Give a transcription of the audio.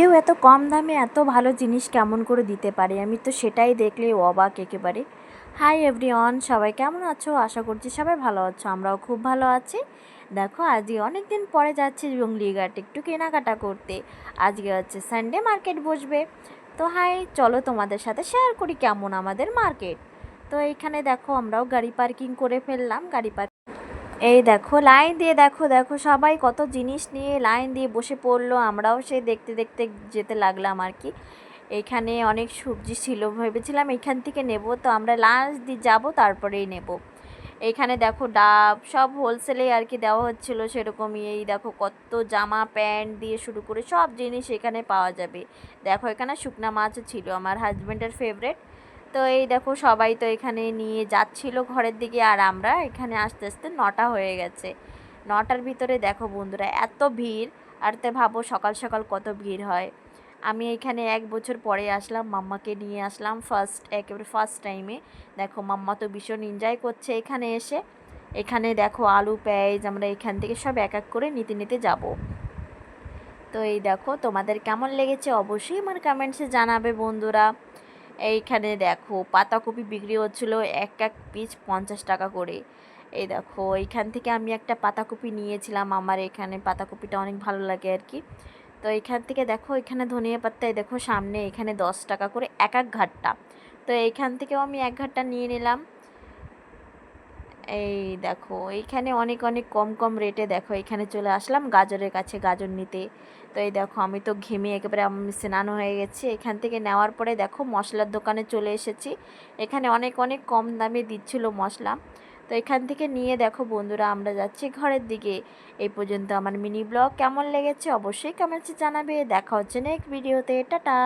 কেউ এত কম দামে এত ভালো জিনিস কেমন করে দিতে পারে, আমি তো সেটাই দেখলেই অবাক একেবারে। হাই এভরিওয়ান, সবাই কেমন আছো? আশা করছি সবাই ভালো আছো, আমরাও খুব ভালো আছি। দেখো আজকে অনেক দিন পরে যাচ্ছি জঙ্গলিঘাট একটু কেনাকাটা করতে। আজকে হচ্ছে সানডে, মার্কেট বসবে। তো হাই, চলো তোমাদের সাথে শেয়ার করি কেমন আমাদের মার্কেট। তো এইখানে দেখো আমরাও গাড়ি পার্কিং করে ফেললাম। এই দেখো লাইন দিয়ে দেখো দেখো সবাই কত জিনিস নিয়ে লাইন দিয়ে বসে পড়লো, আমরাও সেই দেখতে দেখতে যেতে লাগলাম আর কি। এখানে অনেক সবজি ছিল, ভেবেছিলাম এখান থেকে নেব, তো আমরা লাঞ্চ দিয়ে যাবো তারপরেই নেব। এখানে দেখো ডাব সব হোলসেলে আর কি দেওয়া হচ্ছিলো সেরকমই। এই দেখো কত জামা প্যান্ট দিয়ে শুরু করে সব জিনিস এখানে পাওয়া যাবে। দেখো এখানে শুকনা মাছও ছিল, আমার হাজব্যান্ডের ফেভারেট। তো এই দেখো সবাই তো এখানে নিয়ে যাচ্ছিল ঘরের দিকে, আর আমরা এখানে আস্তে আস্তে 9টা হয়ে গেছে। 9টার ভিতরে দেখো বন্ধুরা এত ভিড়, আর তে ভাবো সকাল সকাল কত ভিড় হয়। আমি এখানে 1 বছর পরে আসলাম, মাম্মাকে নিয়ে আসলাম একেবারে ফার্স্ট টাইমে। দেখো মাম্মা তো ভীষণ এনজয় করছে এখানে এসে। এখানে দেখো আলু পেঁয়াজ আমরা এখান থেকে সব এক এক করে নিতে নিতে যাব। তো এই দেখো তোমাদের কেমন লেগেছে অবশ্যই আমার কমেন্টসে জানাবে বন্ধুরা। এইখানে দেখো পাতাকপি বিক্রি হচ্ছিল এক এক পিস 50 টাকা করে। এই দেখো এইখান থেকে আমি একটা পাতাকপি নিয়েছিলাম, আমার এখানে পাতাকপিটা অনেক ভালো লাগে আর কি। তো এইখান থেকে দেখো এখানে ধনিয়া পাত্তায় দেখো সামনে এখানে 10 টাকা করে এক এক ঘাটটা। তো এইখান থেকেও আমি এক ঘাটটা নিয়ে নিলাম। এই দেখো এইখানে অনেক অনেক কম কম রেটে দেখো এখানে চলে আসলাম গাজরের কাছে গাজর নিতে। তো এই দেখো আমি তো ঘেমে একেবারে আমি স্নান হয়ে গেছি। এখান থেকে নেওয়ার পরে দেখো মশলার দোকানে চলে এসেছি। এখানে অনেক অনেক কম দামে দিচ্ছিল মশলা। তো এখান থেকে নিয়ে দেখো বন্ধুরা আমরা যাচ্ছি ঘরের দিকে। এই পর্যন্ত আমার মিনি ব্লগ কেমন লেগেছে অবশ্যই কমেন্টসে জানাবে। দেখা হচ্ছে নেক্সট ভিডিওতে, টাটা।